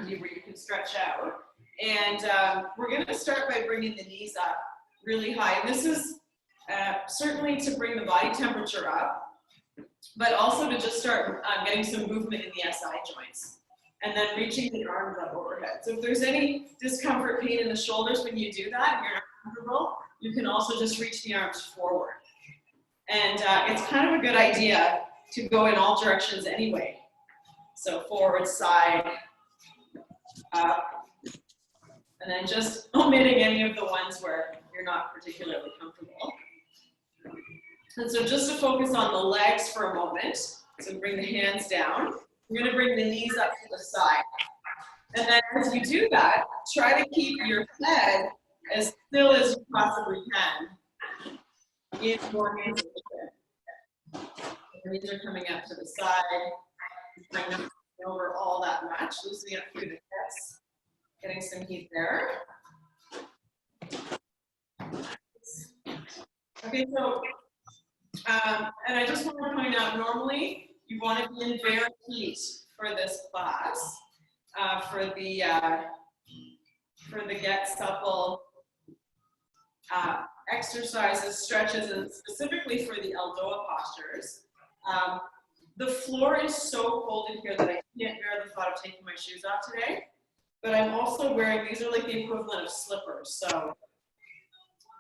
you where you can stretch out. And we're going to start by bringing the knees up really high. And this is certainly to bring the body temperature up, but also to just start getting some movement in the SI joints. And then reaching the arms up overhead. So if there's any discomfort, pain in the shoulders when you do that, and you're not comfortable, you can also just reach the arms forward. And it's kind of a good idea to go in all directions anyway. So forward, side, up, and then just omitting any of the ones where you're not particularly comfortable. And so just to focus on the legs for a moment, so bring the hands down. You're going to bring the knees up to the side. And then as you do that, try to keep your head as still as you possibly can. In your hands. The knees are coming up to the side. Trying to over all that much, loosening up through the hips. Getting some heat there. Okay, so, and I just want to point out, normally, you want to be in bare feet for this class, for the Get Supple exercises, stretches, and specifically for the Aldoa postures. The floor is so cold in here that I can't bear the thought of taking my shoes off today, but I'm also wearing, these are like the equivalent of slippers, so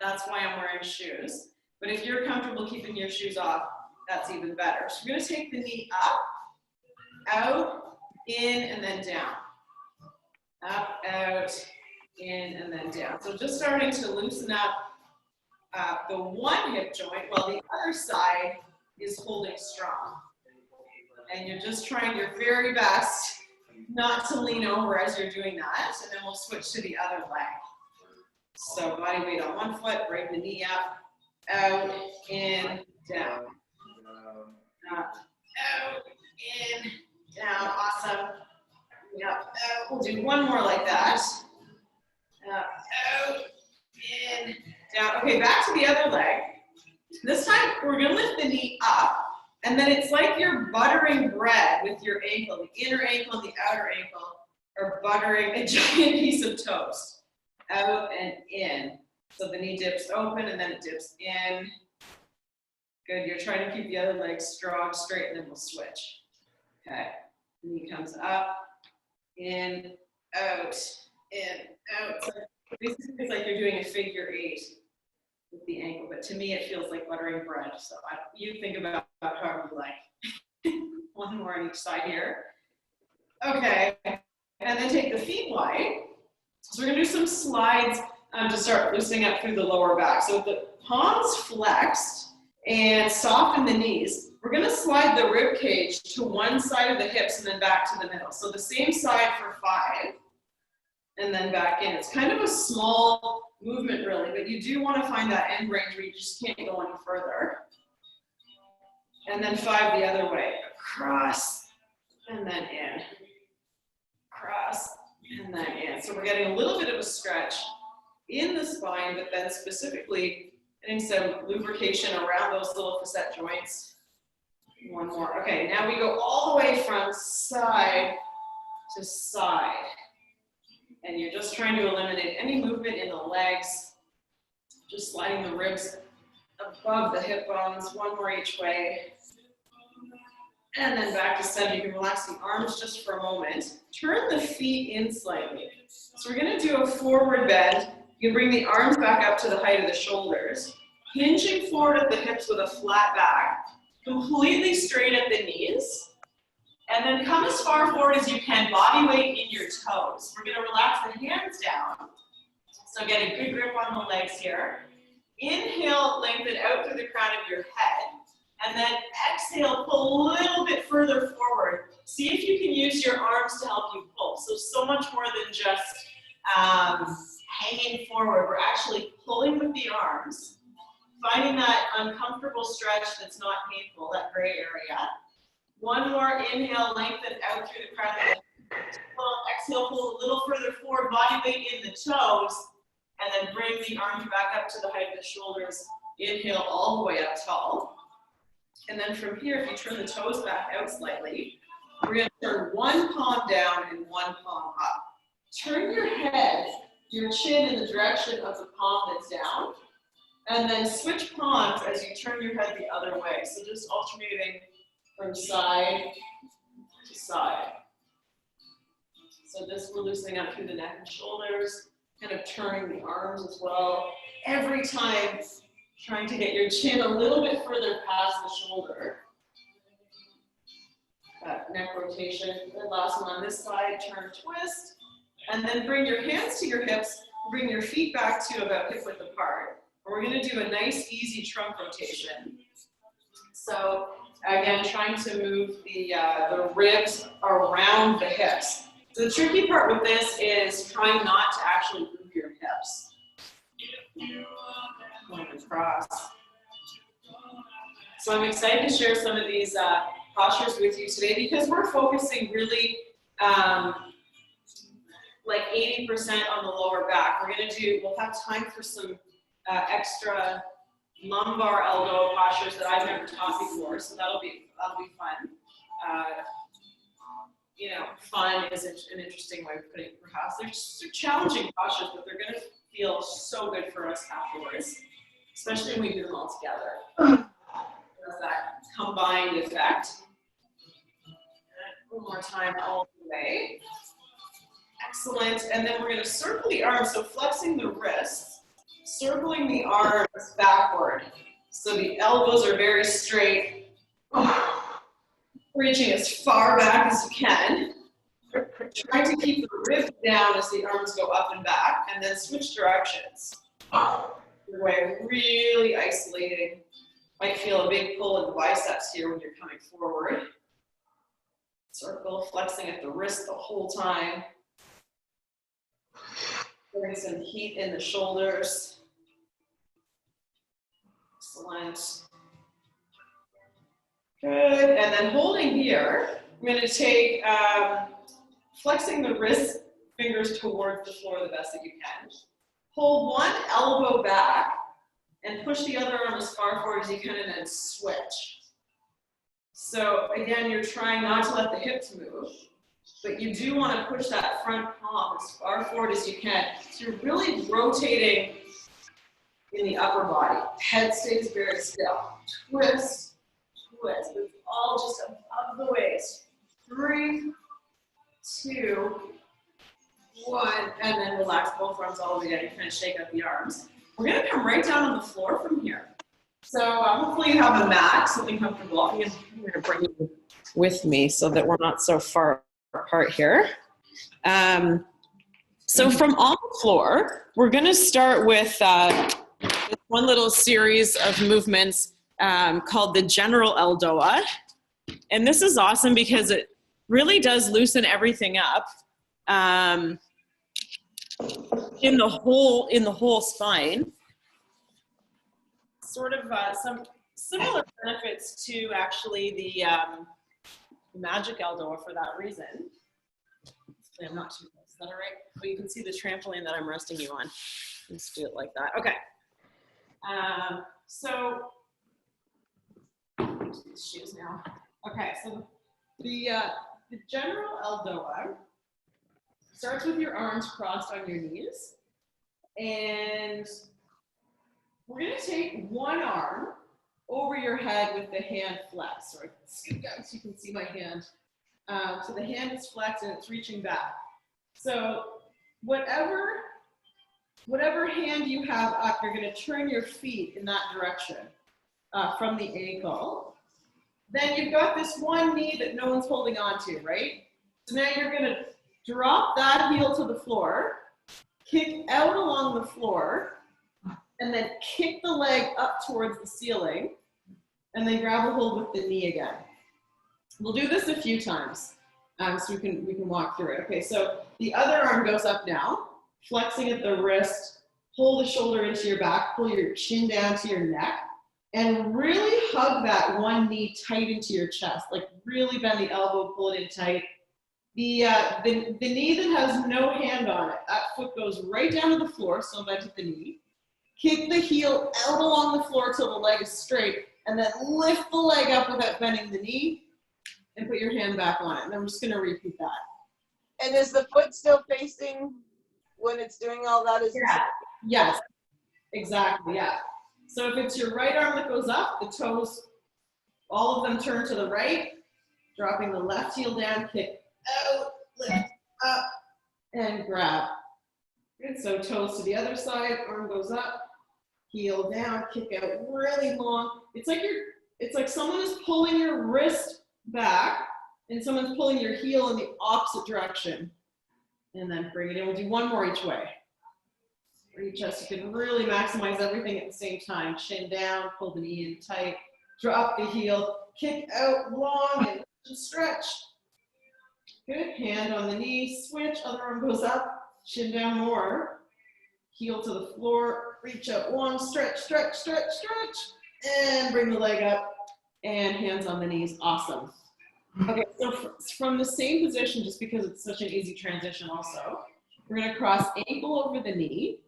that's why I'm wearing shoes. But if you're comfortable keeping your shoes off, that's even better. So we're going to take the knee up, out, in, and then down. Up, out, in, and then down. So just starting to loosen up the one hip joint while the other side is holding strong. And you're just trying your very best not to lean over as you're doing that, and then we'll switch to the other leg. So body weight on one foot, bring the knee up, out, in, down. Up, out, in, down, awesome. Yep, out. We'll do one more like that. Up, out, in, down. Okay, back to the other leg. This time we're gonna lift the knee up, and then it's like you're buttering bread with your ankle. The inner ankle and the outer ankle are buttering a giant piece of toast. Out and in. So the knee dips open and then it dips in. Good, you're trying to keep the other leg strong, straight, and then we'll switch. Okay, knee comes up, in, out, So basically it's like you're doing a figure 8 with the ankle, but to me it feels like buttering bread. So you think about however you like. One more on each side here. Okay, and then take the feet wide. So we're gonna do some slides to start loosening up through the lower back. So with the palms flexed, and soften the knees. We're going to slide the rib cage to one side of the hips and then back to the middle. So the same side for 5 and then back in. It's kind of a small movement really, but you do want to find that end range where you just can't go any further. And then 5 the other way. Across and then in. Across and then in. So we're getting a little bit of a stretch in the spine, but then specifically getting some lubrication around those little facet joints. One more. Okay, now we go all the way from side to side. And you're just trying to eliminate any movement in the legs. Just sliding the ribs above the hip bones. One more each way. And then back to center. You can relax the arms just for a moment. Turn the feet in slightly. So we're going to do a forward bend. You can bring the arms back up to the height of the shoulders, hinging forward at the hips with a flat back, completely straight at the knees, and then come as far forward as you can, body weight in your toes. We're gonna relax the hands down, so get a good grip on the legs here. Inhale, lengthen out through the crown of your head, and then exhale, pull a little bit further forward. See if you can use your arms to help you pull. So much more than just hanging forward. We're actually pulling with the arms, finding that uncomfortable stretch that's not painful, that gray area. One more inhale, lengthen out through the crown of the head. Exhale, pull a little further forward, body weight in the toes, and then bring the arms back up to the height of the shoulders. Inhale all the way up tall. And then from here, if you turn the toes back out slightly, We're going to turn one palm down and one palm up. Turn your head, your chin in the direction of the palm that's down, and then switch palms as you turn your head the other way. So just alternating from side to side. So this, we're loosening up through the neck and shoulders, kind of turning the arms as well. Every time, trying to get your chin a little bit further past the shoulder. That neck rotation. The last one on this side, turn, twist, and then bring your hands to your hips, bring your feet back to about hip width apart. And we're going to do a nice, easy trunk rotation. So again, trying to move the ribs around the hips. So the tricky part with this is trying not to actually move your hips. Going across. So I'm excited to share some of these postures with you today because we're focusing really like 80% on the lower back. We'll have time for some extra lumbar elbow postures that I've never taught before, so that'll be fun. You know, fun is an interesting way of putting it perhaps. They're challenging postures, but they're gonna feel so good for us afterwards, especially when we do them all together. There's that combined effect. One more time all the way. Excellent, and then we're gonna circle the arms, so flexing the wrists, circling the arms backward. So the elbows are very straight. Reaching as far back as you can. Trying to keep the ribs down as the arms go up and back, and then switch directions. Your way, really isolating. Might feel a big pull in the biceps here when you're coming forward. Circle, flexing at the wrist the whole time. Bring some heat in the shoulders. Excellent. Good, and then holding here, I'm going to take, flexing the wrist fingers towards the floor the best that you can. Hold one elbow back and push the other arm as far forward as you can and then switch. So again, you're trying not to let the hips move, but you do want to push that front palm as far forward as you can. So you're really rotating in the upper body. Head stays very still. Twist. Twist. It's all just above the waist. 3, 2, 1, and then relax both arms all the way down. You kind of shake out the arms. We're going to come right down on the floor from here. So hopefully you have a mat, something comfortable. I'm going to bring you with me so that we're not so far apart here. So from on the floor, we're going to start with one little series of movements called the general Eldoa. And this is awesome because it really does loosen everything up in the whole spine. Sort of some similar benefits to actually the magic Eldoa for that reason. I'm not too close. Is that all right? But you can see the trampoline that I'm resting you on. Let's do it like that. Okay. So these shoes now. Okay, so the general Eldoa starts with your arms crossed on your knees, and we're going to take one arm over your head with the hand flexed. So I scoot down so you can see my hand. So the hand is flexed and it's reaching back. So whatever hand you have up, you're going to turn your feet in that direction from the ankle. Then you've got this one knee that no one's holding on to, right? So now you're going to drop that heel to the floor, kick out along the floor, and then kick the leg up towards the ceiling, and then grab a hold with the knee again. We'll do this a few times so we can walk through it. Okay, so the other arm goes up now, flexing at the wrist, pull the shoulder into your back, pull your chin down to your neck, and really hug that one knee tight into your chest. Like really bend the elbow, pull it in tight. The knee that has no hand on it, that foot goes right down to the floor, so bend at the knee. Kick the heel out along the floor till the leg is straight, and then lift the leg up without bending the knee, and put your hand back on it. And I'm just gonna repeat that. And is the foot still facing when it's doing all that? Yeah. Yes, exactly, yeah. So if it's your right arm that goes up, the toes, all of them turn to the right, dropping the left heel down, kick out, lift up, and grab. Good, so toes to the other side, arm goes up, heel down, kick out really long. It's like someone is pulling your wrist back and someone's pulling your heel in the opposite direction. And then bring it in. We'll do one more each way. For your chest, you can really maximize everything at the same time. Chin down, pull the knee in tight, drop the heel, kick out long and stretch. Good, hand on the knee, switch, other arm goes up, chin down more, heel to the floor, reach up long, stretch, stretch, stretch, stretch, and bring the leg up, and hands on the knees, awesome. Okay, so from the same position, just because it's such an easy transition also, we're gonna cross ankle over the knee,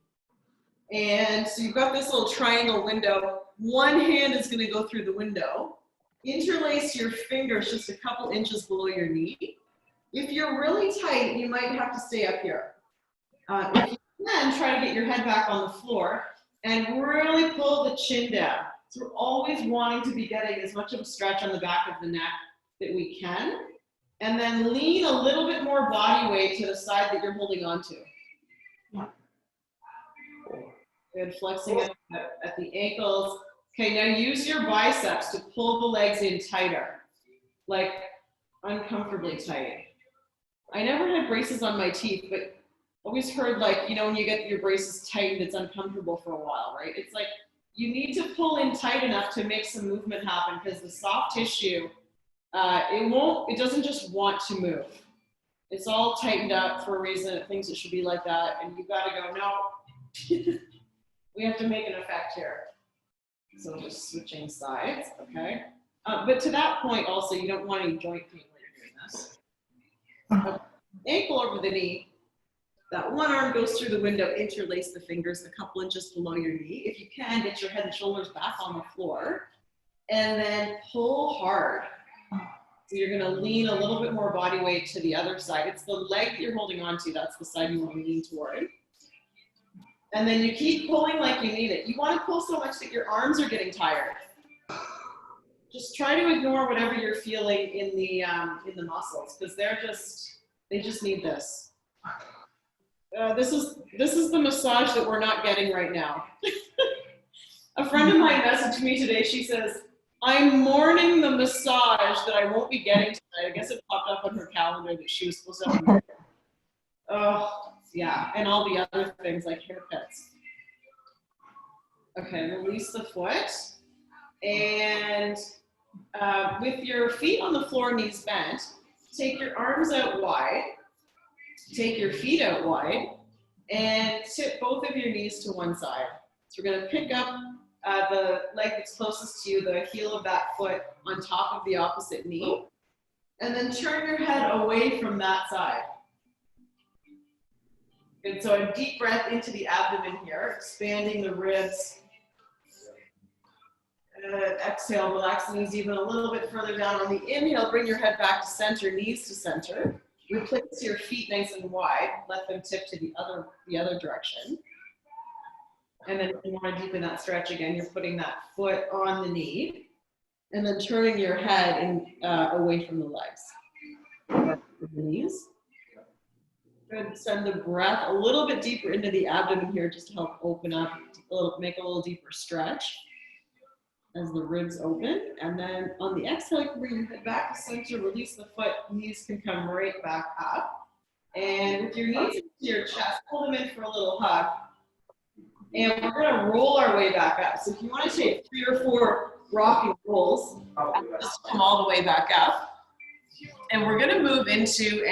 and so you've got this little triangle window, one hand is gonna go through the window, interlace your fingers just a couple inches below your knee. If you're really tight, you might have to stay up here. If you can, try to get your head back on the floor and really pull the chin down. So we're always wanting to be getting as much of a stretch on the back of the neck that we can. And then lean a little bit more body weight to the side that you're holding on to. Good, flexing at the ankles. Okay, now use your biceps to pull the legs in tighter, like uncomfortably tight. I never had braces on my teeth, but always heard, like, you know, when you get your braces tightened, it's uncomfortable for a while, right? It's like you need to pull in tight enough to make some movement happen, because the soft tissue, it doesn't just want to move. It's all tightened up for a reason. It thinks it should be like that, and you've got to go, no, we have to make an effect here. So just switching sides, okay? But to that point also, you don't want any joint pain when you're doing this. Okay. Ankle over the knee. That one arm goes through the window, interlace the fingers a couple inches below your knee. If you can, get your head and shoulders back on the floor. And then pull hard. So you're gonna lean a little bit more body weight to the other side. It's the leg that you're holding on to, that's the side you want to lean toward. And then you keep pulling like you need it. You want to pull so much that your arms are getting tired. Just try to ignore whatever you're feeling in the muscles, because they just need this. This is the massage that we're not getting right now. A friend of mine messaged me today. She says, "I'm mourning the massage that I won't be getting tonight." I guess it popped up on her calendar that she was supposed to have. Oh, yeah, and all the other things like haircuts. Okay, release the foot. And with your feet on the floor, knees bent, take your arms out wide, take your feet out wide, and tip both of your knees to one side. So we're gonna pick up the leg that's closest to you, the heel of that foot on top of the opposite knee, and then turn your head away from that side. Good, so a deep breath into the abdomen here, expanding the ribs. Exhale, relax the knees even a little bit further down. On the inhale, bring your head back to center, knees to center. Replace your feet nice and wide. Let them tip to the other direction. And then if you want to deepen that stretch again, you're putting that foot on the knee and then turning your head away from the legs. The knees. Good. Send the breath a little bit deeper into the abdomen here, just to help open up, make a little deeper stretch as the ribs open. And then on the exhale, you can bring your head back to center, release the foot, knees can come right back up. And with your knees into your chest, pull them in for a little hug. And we're gonna roll our way back up. So if you wanna take 3 or 4 rocking rolls, just come all the way back up. And we're gonna move into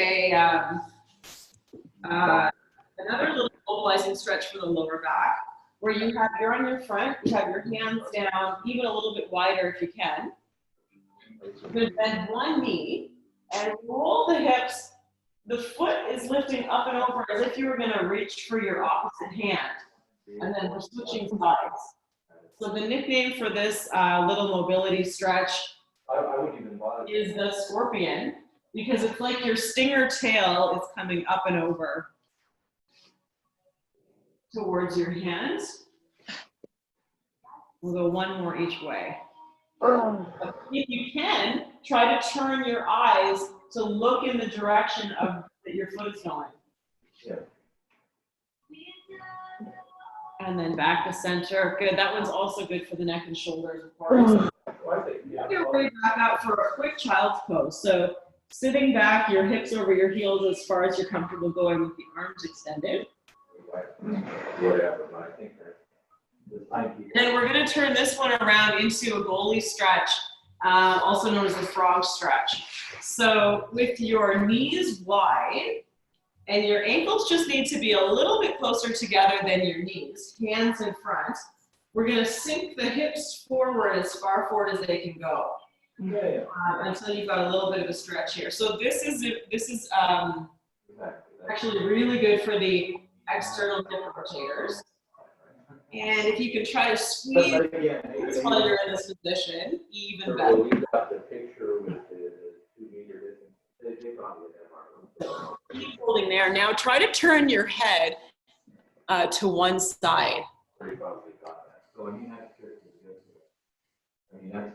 another little mobilizing stretch for the lower back, where you're on your front, you have your hands down, even a little bit wider if you can. You're gonna bend one knee and roll the hips. The foot is lifting up and over as if you were gonna reach for your opposite hand. And then we're switching sides. So the nickname for this little mobility stretch, I wouldn't even bother. is the scorpion, because it's like your stinger tail is coming up and over towards your hands. We'll go one more each way. If you can, try to turn your eyes to look in the direction of that your foot is going. Yeah. And then back to center. Good. That one's also good for the neck and shoulders, of course. Work your way back out for a quick child's pose. So sitting back, your hips over your heels as far as you're comfortable going with the arms extended. And we're going to turn this one around into a goalie stretch, also known as the frog stretch. So with your knees wide, and your ankles just need to be a little bit closer together than your knees, hands in front. We're going to sink the hips forward as far forward as they can go, until you've got a little bit of a stretch here. So this is actually really good for the external hip rotators. And if you can try to squeeze while you're in this position, even better. We got the picture with the 2 meter distance. They probably have. Keep holding there. Now try to turn your head to one side. Pretty probably got that. So I mean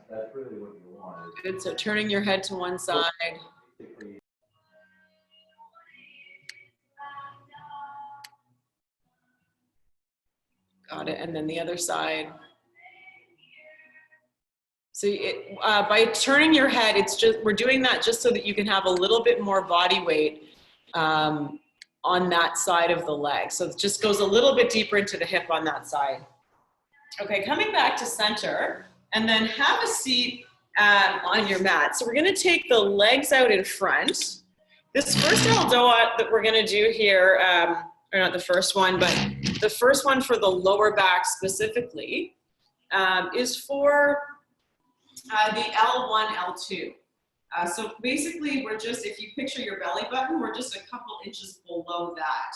that's really what you want. Good. So turning your head to one side. Got it. And then the other side. So by turning your head, we're doing that just so that you can have a little bit more body weight on that side of the leg. So it just goes a little bit deeper into the hip on that side. Okay, coming back to center, and then have a seat on your mat. So we're going to take the legs out in front. This first Aldoa that we're going to do here, or not the first one, but the first one for the lower back specifically, is for the L1, L2. So basically, we're just, if you picture your belly button, we're just a couple inches below that.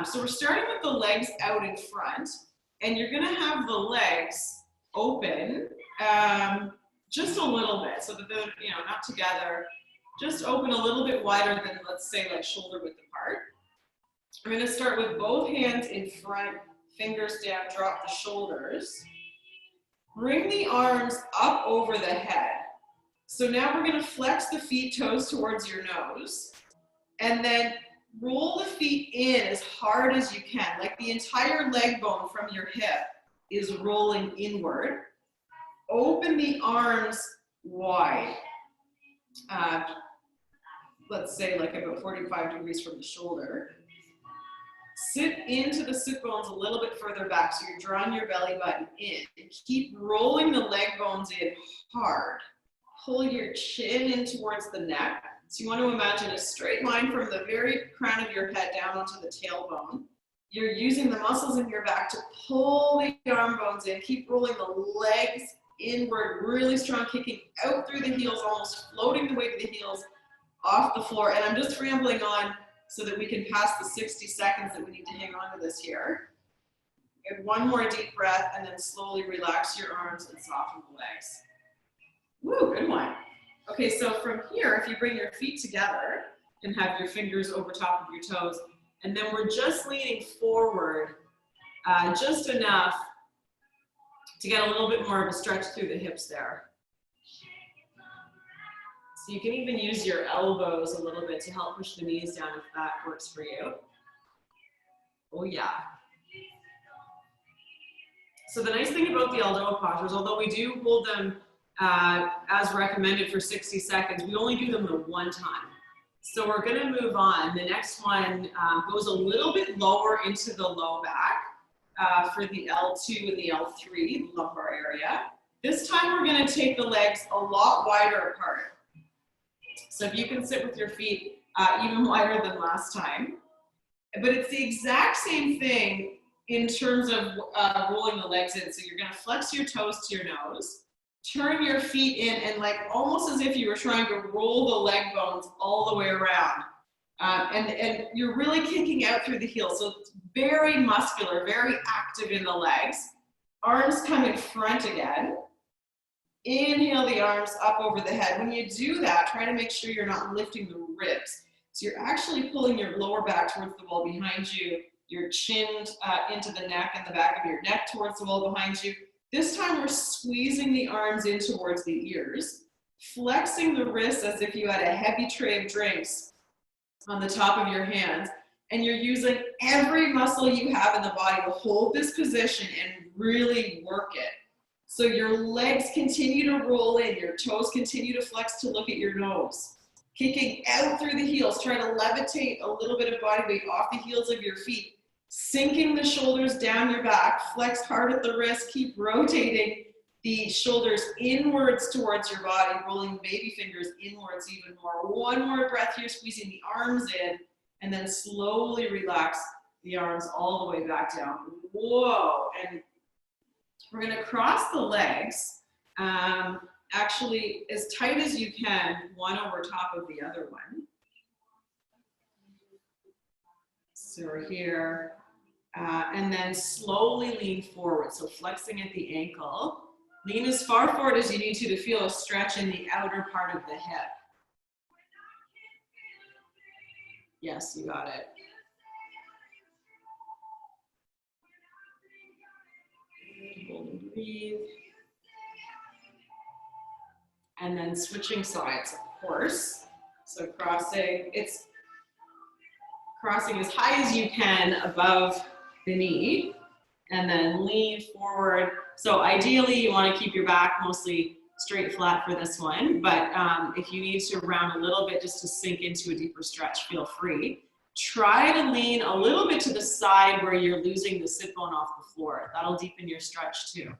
So we're starting with the legs out in front, and you're gonna have the legs open just a little bit, so that they're, not together, just open a little bit wider than, let's say, like shoulder width apart. I'm gonna start with both hands in front, fingers down, drop the shoulders. Bring the arms up over the head. So now we're gonna flex the feet, toes towards your nose, and then roll the feet in as hard as you can, like the entire leg bone from your hip is rolling inward. Open the arms wide. Let's say like about 45 degrees from the shoulder. Sit into the sit bones a little bit further back, so you're drawing your belly button in. Keep rolling the leg bones in hard. Pull your chin in towards the neck. So you want to imagine a straight line from the very crown of your head down onto the tailbone. You're using the muscles in your back to pull the arm bones in. Keep rolling the legs inward, really strong, kicking out through the heels, almost floating the weight of the heels off the floor. And I'm just rambling on so that we can pass the 60 seconds that we need to hang on to this here. Get one more deep breath, and then slowly relax your arms and soften the legs. Woo, good one. Okay, so from here, if you bring your feet together and have your fingers over top of your toes, and then we're just leaning forward just enough to get a little bit more of a stretch through the hips there. So you can even use your elbows a little bit to help push the knees down if that works for you. Oh yeah. So the nice thing about the Aldoa postures, although we do hold them as recommended for 60 seconds, we only do them the one time. So we're gonna move on. The next one goes a little bit lower into the low back for the L2 and the L3, the lumbar area. This time we're gonna take the legs a lot wider apart. So if you can sit with your feet even wider than last time. But it's the exact same thing in terms of rolling the legs in. So you're gonna flex your toes to your nose, turn your feet in, and like almost as if you were trying to roll the leg bones all the way around. And you're really kicking out through the heels. So it's very muscular, very active in the legs. Arms come in front again. Inhale the arms up over the head. When you do that, try to make sure you're not lifting the ribs. So you're actually pulling your lower back towards the wall behind you, your chin into the neck and the back of your neck towards the wall behind you. This time we're squeezing the arms in towards the ears, flexing the wrists as if you had a heavy tray of drinks on the top of your hands, and you're using every muscle you have in the body to hold this position and really work it. So your legs continue to roll in, your toes continue to flex to look at your nose. Kicking out through the heels, try to levitate a little bit of body weight off the heels of your feet. Sinking the shoulders down your back, flex hard at the wrist, keep rotating the shoulders inwards towards your body, rolling baby fingers inwards even more. One more breath here, squeezing the arms in, and then slowly relax the arms all the way back down. Whoa, and we're gonna cross the legs, actually as tight as you can, one over top of the other one. So we're here, and then slowly lean forward. So flexing at the ankle. Lean as far forward as you need to feel a stretch in the outer part of the hip. Yes, you got it. Hold and breathe. And then switching sides, of course. So crossing, it's crossing as high as you can above the knee, and then lean forward. So ideally you want to keep your back mostly straight flat for this one, but if you need to round a little bit just to sink into a deeper stretch, feel free. Try to lean a little bit to the side where you're losing the sit bone off the floor. That'll deepen your stretch too.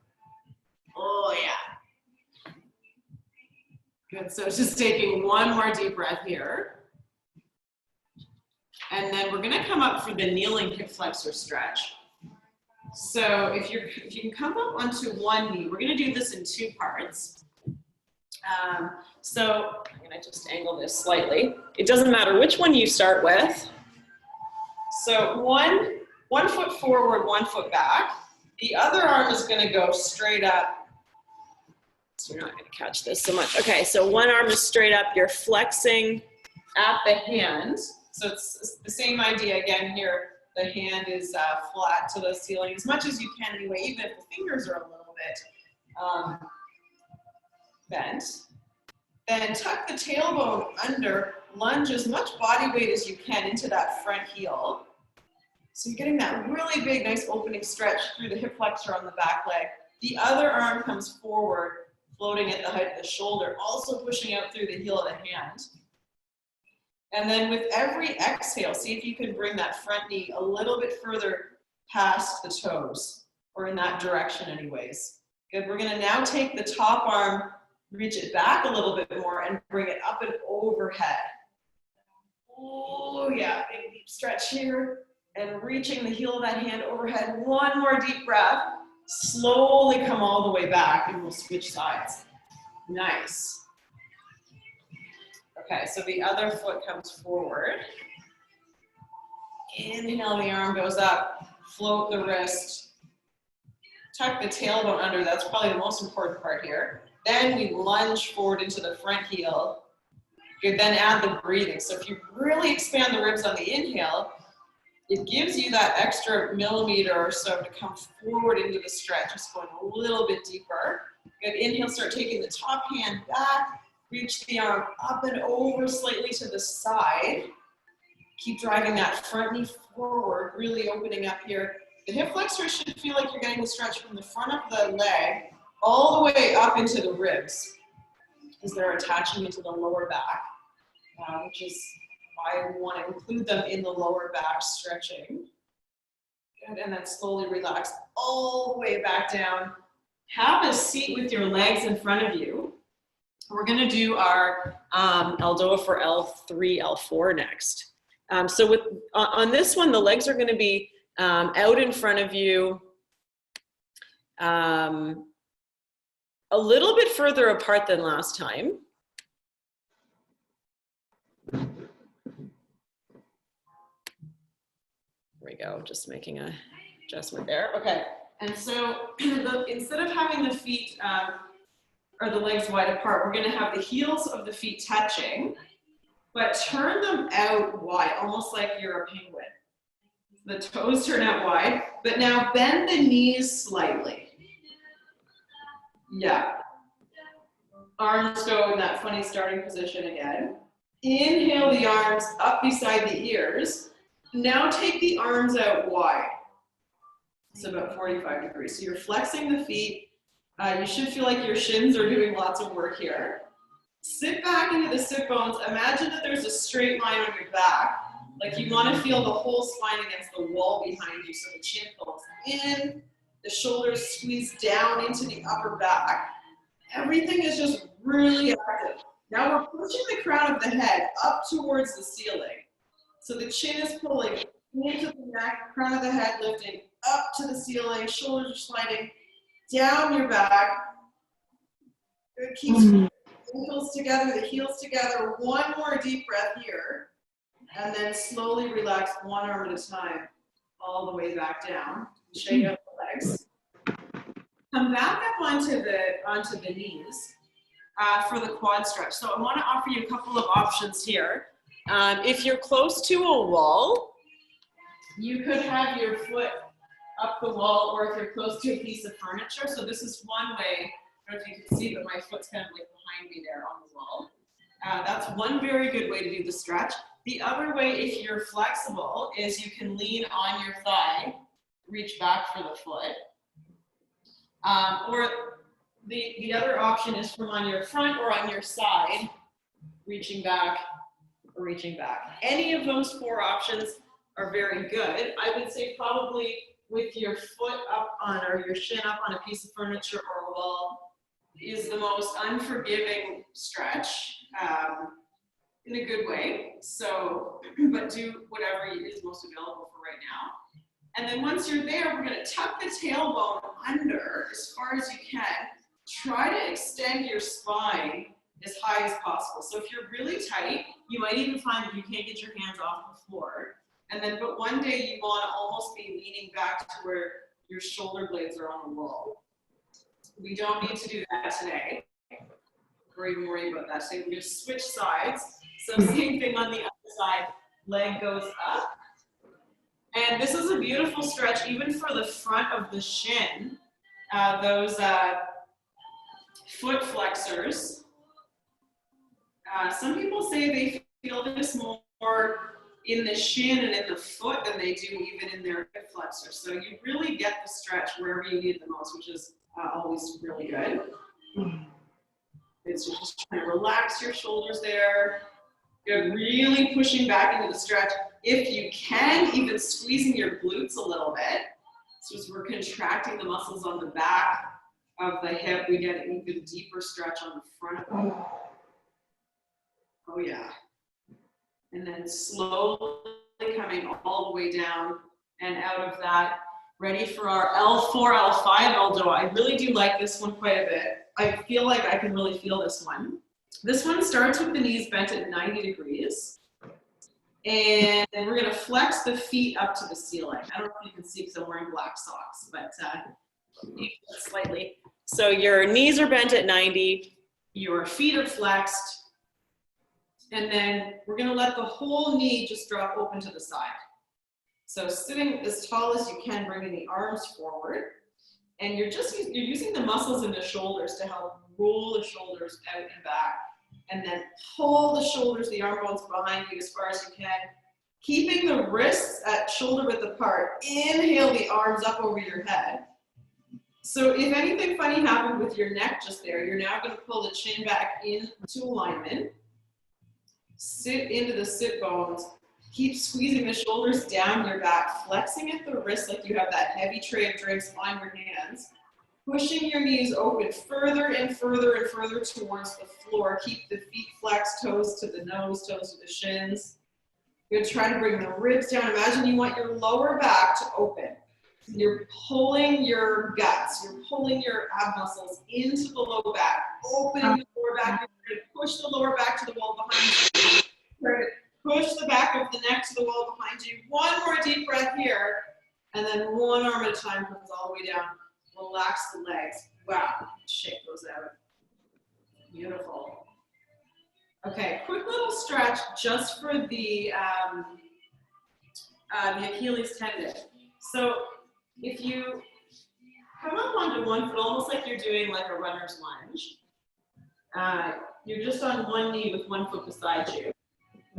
Oh yeah. Good, so just taking one more deep breath here. And then we're gonna come up for the kneeling hip flexor stretch. So if you can come up onto one knee, we're gonna do this in two parts. So I'm gonna just angle this slightly. It doesn't matter which one you start with. So one foot forward, 1 foot back. The other arm is gonna go straight up. So you're not gonna catch this so much. Okay, so one arm is straight up, you're flexing at the hand. So it's the same idea again here. The hand is flat to the ceiling as much as you can anyway, even if the fingers are a little bit bent. Then tuck the tailbone under, lunge as much body weight as you can into that front heel. So you're getting that really big, nice opening stretch through the hip flexor on the back leg. The other arm comes forward, floating at the height of the shoulder, also pushing out through the heel of the hand. And then with every exhale, see if you can bring that front knee a little bit further past the toes, or in that direction anyways. Good, we're gonna now take the top arm, reach it back a little bit more and bring it up and overhead. Oh yeah, big deep stretch here. And reaching the heel of that hand overhead. One more deep breath. Slowly come all the way back and we'll switch sides. Nice. Okay, so the other foot comes forward. Inhale, the arm goes up. Float the wrist. Tuck the tailbone under. That's probably the most important part here. Then we lunge forward into the front heel. Good, then add the breathing. So if you really expand the ribs on the inhale, it gives you that extra millimeter or so to come forward into the stretch, just going a little bit deeper. Good, inhale, start taking the top hand back, reach the arm up and over slightly to the side. Keep driving that front knee forward, really opening up here. The hip flexor should feel like you're getting the stretch from the front of the leg all the way up into the ribs, as they're attaching into the lower back, which is why we want to include them in the lower back stretching. Good, and then slowly relax all the way back down. Have a seat with your legs in front of you. We're going to do our Aldoa for L3, L4 next. So on this one, the legs are going to be out in front of you, a little bit further apart than last time. There we go, just making an adjustment there. Okay, and so instead of having the feet, or the legs wide apart. We're gonna have the heels of the feet touching, but turn them out wide, almost like you're a penguin. The toes turn out wide, but now bend the knees slightly. Yeah. Arms go in that funny starting position again. Inhale the arms up beside the ears. Now take the arms out wide. It's about 45 degrees. So you're flexing the feet. You should feel like your shins are doing lots of work here. Sit back into the sit bones. Imagine that there's a straight line on your back. Like you want to feel the whole spine against the wall behind you, so the chin pulls in, the shoulders squeeze down into the upper back. Everything is just really active. Now we're pushing the crown of the head up towards the ceiling. So the chin is pulling into the neck, crown of the head lifting up to the ceiling, shoulders are sliding down your back. Good, keep the ankles together, the heels together. One more deep breath here. And then slowly relax one arm at a time, all the way back down. Shake out the legs. Come back up onto the knees for the quad stretch. So I want to offer you a couple of options here. If you're close to a wall, you could have your foot up the wall, or if you're close to a piece of furniture. So this is one way. I don't know if you can see, but my foot's kind of like behind me there on the wall. That's one very good way to do the stretch. The other way, if you're flexible, is you can lean on your thigh, reach back for the foot. Or the other option is from on your front or on your side, reaching back or reaching back. Any of those four options are very good. I would say probably with your foot up on, or your shin up on a piece of furniture or a wall is the most unforgiving stretch. In a good way, so, but do whatever is most available for right now. And then once you're there, we're gonna tuck the tailbone under as far as you can. Try to extend your spine as high as possible. So if you're really tight, you might even find that you can't get your hands off the floor. And then, but one day you wanna almost be leaning back to where your shoulder blades are on the wall. We don't need to do that today, or even worry about that today. We're gonna switch sides. So same thing on the other side, leg goes up. And this is a beautiful stretch even for the front of the shin, those foot flexors. Some people say they feel this more in the shin and in the foot than they do even in their hip flexors. So you really get the stretch wherever you need it the most, which is always really good. It's just trying to relax your shoulders there. Good, really pushing back into the stretch. If you can, even squeezing your glutes a little bit. So as we're contracting the muscles on the back of the hip, we get an even deeper stretch on the front of the hip. Oh yeah. And then slowly coming all the way down and out of that. Ready for our L4, L5 elbow. I really do like this one quite a bit. I feel like I can really feel this one. This one starts with the knees bent at 90 degrees. And we're gonna flex the feet up to the ceiling. I don't know if you can see because I'm wearing black socks, but slightly. So your knees are bent at 90, your feet are flexed, and then we're gonna let the whole knee just drop open to the side. So sitting as tall as you can, bringing the arms forward, and you're using the muscles in the shoulders to help roll the shoulders out and back, and then pull the shoulders, the arm bones behind you as far as you can, keeping the wrists at shoulder width apart. Inhale the arms up over your head. So if anything funny happened with your neck just there, you're now going to pull the chin back into alignment, sit into the sit bones, keep squeezing the shoulders down your back, flexing at the wrist like you have that heavy tray of drinks on your hands, pushing your knees open further and further and further towards the floor. Keep the feet flexed, toes to the nose, toes to the shins. Good, try to bring the ribs down. Imagine you want your lower back to open. You're pulling your guts, you're pulling your ab muscles into the low back, opening the lower back. You're going to push the lower back to the wall behind you. You're going to push the back of the neck to the wall behind you. One more deep breath here, and then one arm at a time comes all the way down. Relax the legs. Wow, shake those out. Beautiful. Okay, quick little stretch just for the Achilles tendon. So if you come up onto one foot, almost like you're doing like a runner's lunge, you're just on one knee with one foot beside you.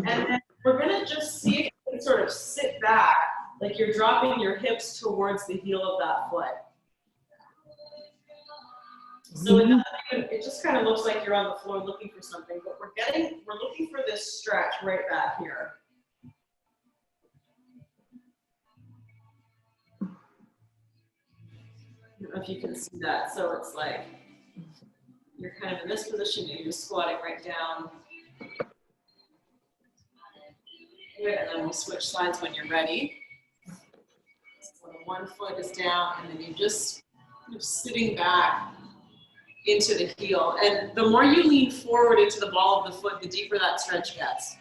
And then we're gonna just see if you can sort of sit back, like you're dropping your hips towards the heel of that foot. So it just kind of looks like you're on the floor looking for something, but we're looking for this stretch right back here. I don't know if you can see that. So it's like you're kind of in this position, and you're squatting right down. Good, and then we'll switch sides when you're ready. So one foot is down, and then you just kind of sitting back into the heel. And the more you lean forward into the ball of the foot, the deeper that stretch gets.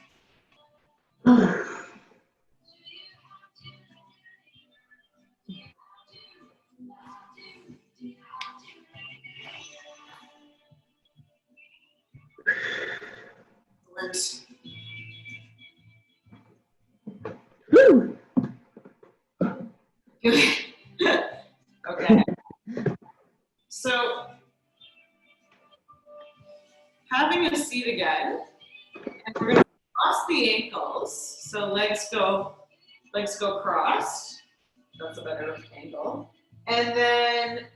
Okay. So having a seat again, and we're going to cross the ankles. So legs go crossed. That's a better angle. And then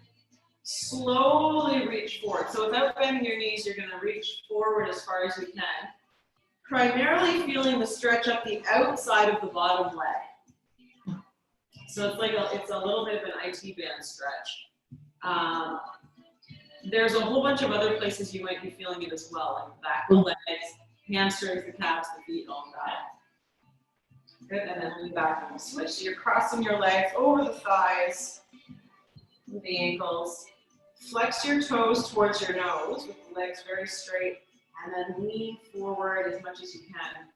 slowly reach forward. So without bending your knees, you're going to reach forward as far as you can. Primarily feeling the stretch up the outside of the bottom leg. So it's like it's a little bit of an IT band stretch. There's a whole bunch of other places you might be feeling it as well, like the back of the legs, hamstrings, the calves, the feet, all of that. Good, and then lean back and we'll switch. So you're crossing your legs over the thighs, the ankles. Flex your toes towards your nose with the legs very straight, and then lean forward as much as you can.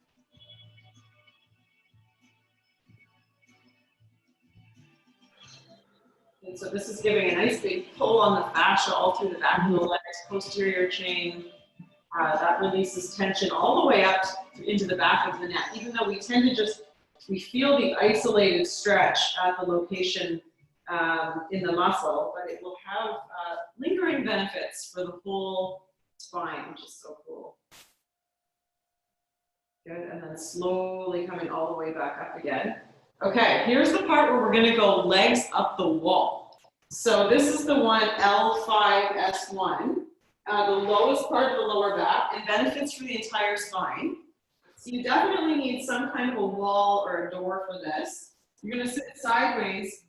And so this is giving a nice big pull on the fascia all through the back of the legs, posterior chain. That releases tension all the way up into the back of the neck, even though we tend to we feel the isolated stretch at the location in the muscle, but it will have lingering benefits for the whole spine, which is so cool. Good, and then slowly coming all the way back up again. Okay, here's the part where we're gonna go legs up the wall. So this is the one, L5S1, the lowest part of the lower back, and benefits for the entire spine. So you definitely need some kind of a wall or a door for this. You're gonna sit sideways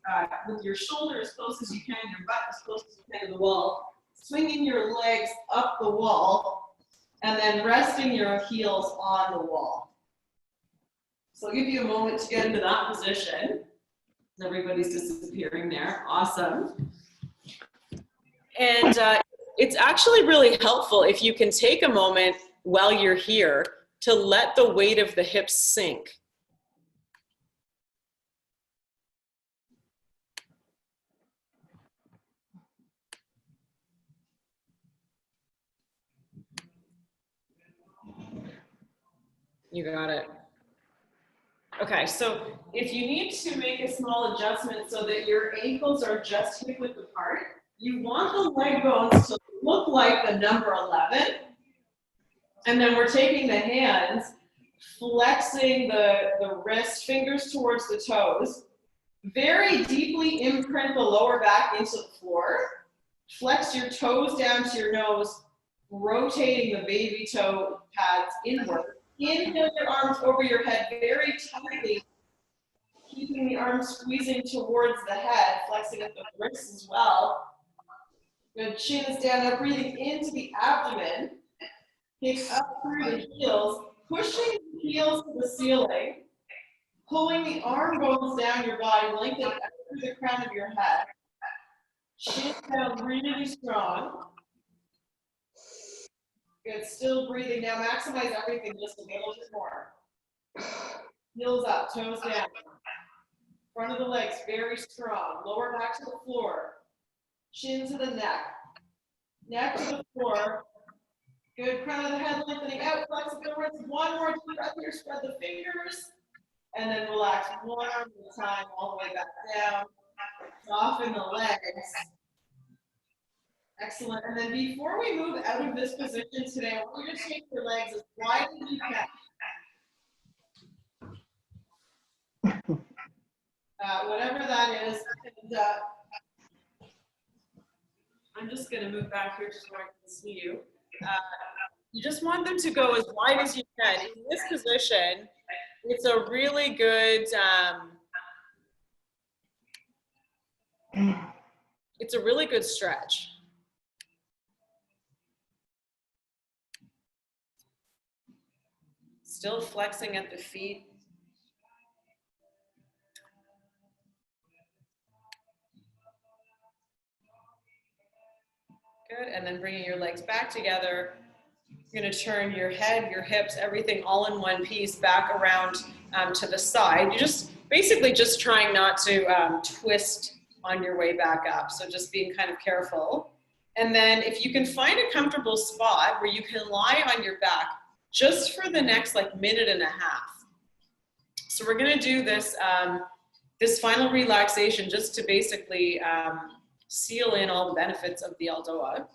with your shoulder as close as you can, your butt as close as you can to the wall, swinging your legs up the wall, and then resting your heels on the wall. So I'll give you a moment to get into that position. Everybody's disappearing there. Awesome. And it's actually really helpful if you can take a moment while you're here to let the weight of the hips sink. You got it. Okay, so if you need to make a small adjustment so that your ankles are just hip width apart, you want the leg bones to look like the number 11. And then we're taking the hands, flexing the wrist, fingers towards the toes, very deeply imprint the lower back into the floor, flex your toes down to your nose, rotating the baby toe pads inward. Inhale your arms over your head very tightly, keeping the arms squeezing towards the head, flexing at the wrists as well. Good, chin is down, now breathing into the abdomen. Kick up through the heels, pushing the heels to the ceiling, pulling the arm bones down your body, lengthen up through the crown of your head. Chin down really strong. Good, still breathing. Now maximize everything just a little bit more. Heels up, toes down. Front of the legs very strong. Lower back to the floor. Chin to the neck. Neck to the floor. Good, crown of the head lengthening out, flex it forwards. One more deep breath here, spread the fingers. And then relax one arm at a time, all the way back down. Soften the legs. Excellent. And then before we move out of this position today, I want you to take your legs as wide as you can. Whatever that is. And, I'm just going to move back here so I can see you. You just want them to go as wide as you can. In this position, it's a really good, stretch. Still flexing at the feet. Good, and then bringing your legs back together. You're going to turn your head, your hips, everything all in one piece back around to the side. You're just basically just trying not to twist on your way back up. So just being kind of careful. And then if you can find a comfortable spot where you can lie on your back just for the next like minute and a half. So we're going to do this, this final relaxation just to basically seal in all the benefits of the Aldoa,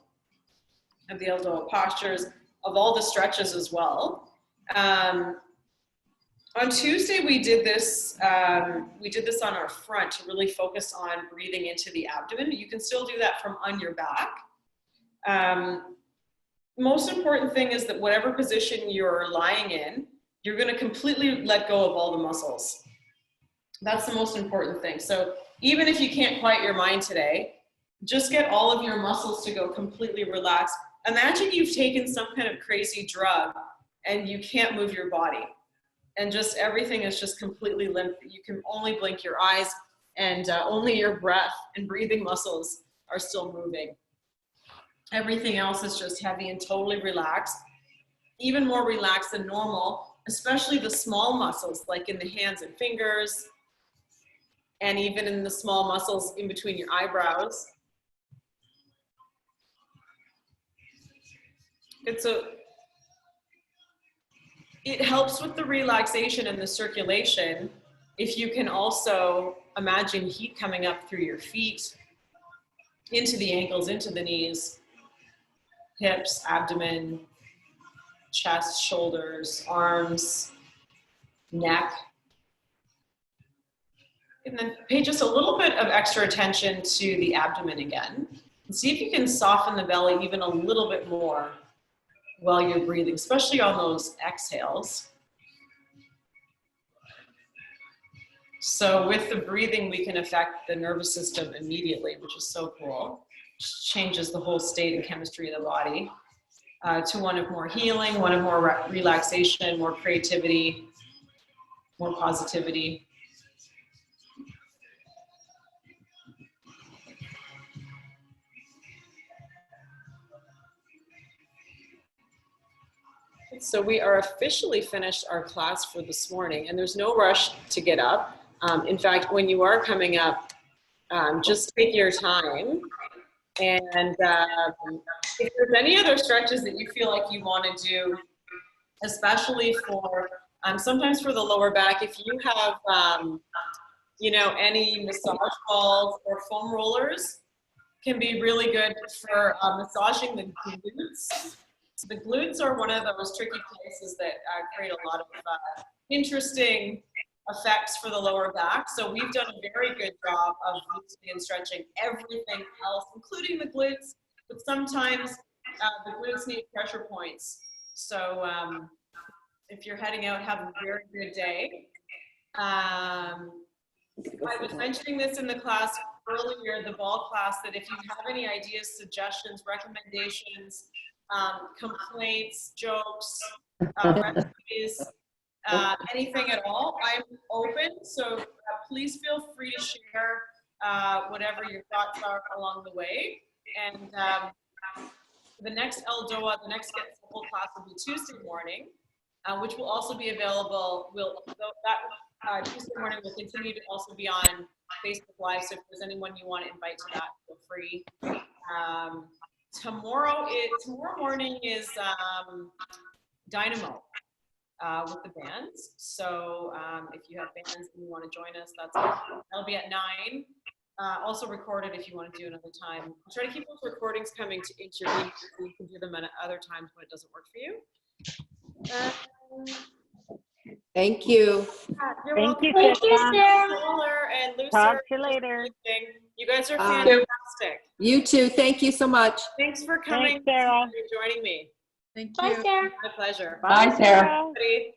postures, of all the stretches as well. On Tuesday, we did this on our front to really focus on breathing into the abdomen. You can still do that from on your back. Most important thing is that whatever position you're lying in, you're going to completely let go of all the muscles. That's the most important thing. So even if you can't quiet your mind today, just get all of your muscles to go completely relaxed. Imagine you've taken some kind of crazy drug and you can't move your body. And just everything is just completely limp. You can only blink your eyes and only your breath and breathing muscles are still moving. Everything else is just heavy and totally relaxed. Even more relaxed than normal, especially the small muscles like in the hands and fingers and even in the small muscles in between your eyebrows. It helps with the relaxation and the circulation if you can also imagine heat coming up through your feet, into the ankles, into the knees, hips, abdomen, chest, shoulders, arms, neck. And then pay just a little bit of extra attention to the abdomen again. And see if you can soften the belly even a little bit more while you're breathing, especially on those exhales. So with the breathing, we can affect the nervous system immediately, which is so cool. Just changes the whole state and chemistry of the body to one of more healing, one of more relaxation, more creativity, more positivity. So we are officially finished our class for this morning, and there's no rush to get up. In fact, when you are coming up, just take your time. And if there's any other stretches that you feel like you want to do, especially for, sometimes for the lower back, if you have, you know, any massage balls or foam rollers, can be really good for massaging the glutes. So the glutes are one of those tricky places that create a lot of interesting effects for the lower back. So we've done a very good job of loosening and stretching everything else, including the glutes, but sometimes the glutes need pressure points. So if you're heading out, have a very good day. I was mentioning this in the class earlier, the ball class, that if you have any ideas, suggestions, recommendations, complaints, jokes, recipes, anything at all, I'm open. So please feel free to share whatever your thoughts are along the way. And the next Aldoa, the next Get Supple class will be Tuesday morning, which will also be available. Tuesday morning will continue to also be on Facebook Live. So if there's anyone you want to invite to that, feel free tomorrow morning is Dynamo with the bands. So if you have bands and you want to join us, that'll be at 9. Also recorded if you want to do another time. I'll try to keep those recordings coming to each of you so you can do them at other times when it doesn't work for you. Thank you. You're Thank you, welcome. Sarah. Solar and Lucer. Talk to you later. You guys are Bye. fantastic. You too. Thank you so much. Thanks for coming. Thanks, Sarah. And joining me. Thank Bye, you. Sarah. My pleasure. Bye, Sarah. Everybody.